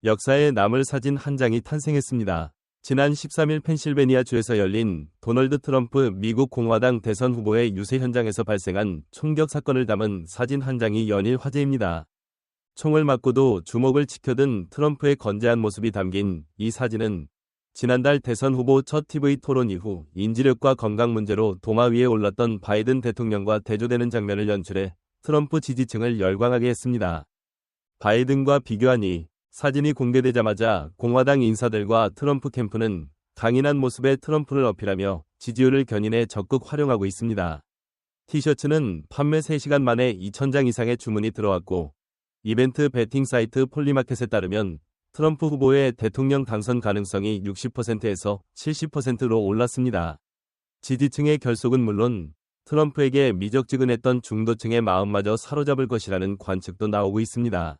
역사에 남을 사진 한 장이 탄생했습니다. 지난 13일 펜실베니아주에서 열린 도널드 트럼프 미국 공화당 대선 후보의 유세 현장에서 발생한 총격 사건을 담은 사진 한 장이 연일 화제입니다. 총을 맞고도 주목을 지켜든 트럼프의 건재한 모습이 담긴 이 사진은 지난달 대선 후보 첫 TV 토론 이후 인지력과 건강 문제로 도마 위에 올랐던 바이든 대통령과 대조되는 장면을 연출해 트럼프 지지층을 열광하게 했습니다. 바이든과 비교하니 사진이 공개되자마자 공화당 인사들과 트럼프 캠프는 강인한 모습의 트럼프를 어필하며 지지율을 견인해 적극 활용하고 있습니다. 티셔츠는 판매 3시간 만에 2,000장 이상의 주문이 들어왔고 이벤트 베팅 사이트 폴리마켓에 따르면 트럼프 후보의 대통령 당선 가능성이 60%에서 70%로 올랐습니다. 지지층의 결속은 물론 트럼프에게 미적지근했던 중도층의 마음마저 사로잡을 것이라는 관측도 나오고 있습니다.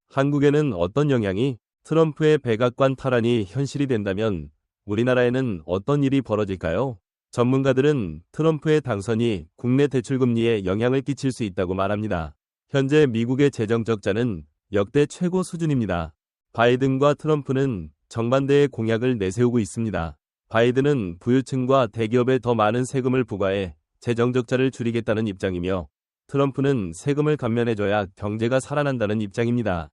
한국에는 어떤 영향이 트럼프의 백악관 탈환이 현실이 된다면 우리나라에는 어떤 일이 벌어질까요? 전문가들은 트럼프의 당선이 국내 대출금리에 영향을 끼칠 수 있다고 말합니다. 현재 미국의 재정 적자는 역대 최고 수준입니다. 바이든과 트럼프는 정반대의 공약을 내세우고 있습니다. 바이든은 부유층과 대기업에 더 많은 세금을 부과해 재정 적자를 줄이겠다는 입장이며 트럼프는 세금을 감면해줘야 경제가 살아난다는 입장입니다.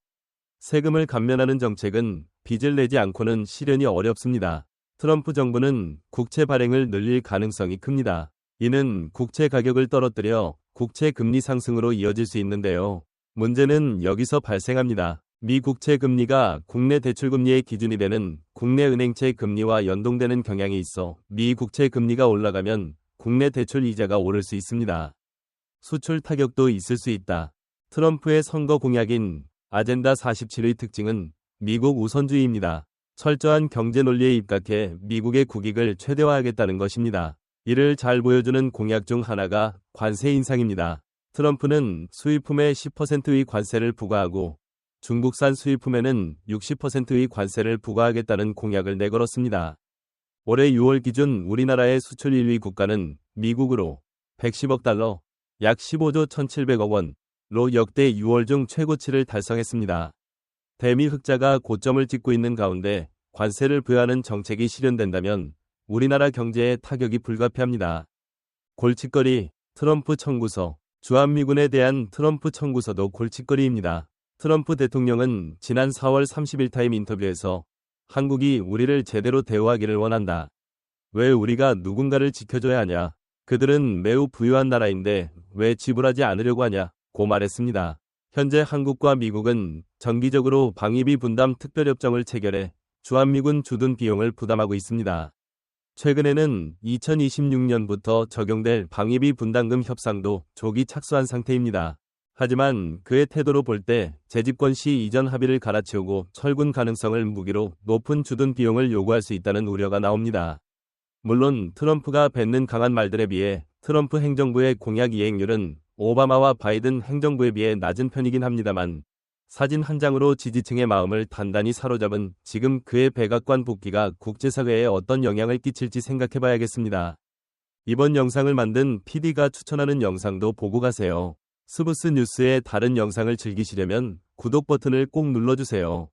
세금을 감면하는 정책은 빚을 내지 않고는 실현이 어렵습니다. 트럼프 정부는 국채 발행을 늘릴 가능성이 큽니다. 이는 국채 가격을 떨어뜨려 국채 금리 상승으로 이어질 수 있는데요. 문제는 여기서 발생합니다. 미 국채 금리가 국내 대출 금리의 기준이 되는 국내 은행채 금리와 연동되는 경향이 있어 미 국채 금리가 올라가면 국내 대출 이자가 오를 수 있습니다. 수출 타격도 있을 수 있다. 트럼프의 선거 공약인 아젠다 47의 특징은 미국 우선주의입니다. 철저한 경제 논리에 입각해 미국의 국익을 최대화하겠다는 것입니다. 이를 잘 보여주는 공약 중 하나가 관세 인상입니다. 트럼프는 수입품에 10%의 관세를 부과하고 중국산 수입품에는 60%의 관세를 부과하겠다는 공약을 내걸었습니다. 올해 6월 기준 우리나라의 수출 1위 국가는 미국으로 110억 달러, 약 15조 1,700억 원로 역대 6월 중 최고치를 달성했습니다. 대미 흑자가 고점을 찍고 있는 가운데 관세를 부여하는 정책이 실현된다면 우리나라 경제에 타격이 불가피합니다. 골칫거리, 트럼프 청구서. 주한미군에 대한 트럼프 청구서도 골칫거리입니다. 트럼프 대통령은 지난 4월 30일 타임 인터뷰에서 한국이 우리를 제대로 대우하기를 원한다. 왜 우리가 누군가를 지켜줘야 하냐? 그들은 매우 부유한 나라인데 왜 지불하지 않으려고 하냐? 고 말했습니다. 현재 한국과 미국은 정기적으로 방위비 분담 특별협정을 체결해 주한미군 주둔 비용을 부담하고 있습니다. 최근에는 2026년부터 적용될 방위비 분담금 협상도 조기 착수한 상태입니다. 하지만 그의 태도로 볼 때 재집권 시 이전 합의를 갈아치우고 철군 가능성을 무기로 높은 주둔 비용을 요구할 수 있다는 우려가 나옵니다. 물론 트럼프가 뱉는 강한 말들에 비해 트럼프 행정부의 공약 이행률은 오바마와 바이든 행정부에 비해 낮은 편이긴 합니다만 사진 한 장으로 지지층의 마음을 단단히 사로잡은 지금 그의 백악관 복귀가 국제사회에 어떤 영향을 끼칠지 생각해봐야겠습니다. 이번 영상을 만든 PD가 추천하는 영상도 보고 가세요. 스브스 뉴스의 다른 영상을 즐기시려면 구독 버튼을 꼭 눌러주세요.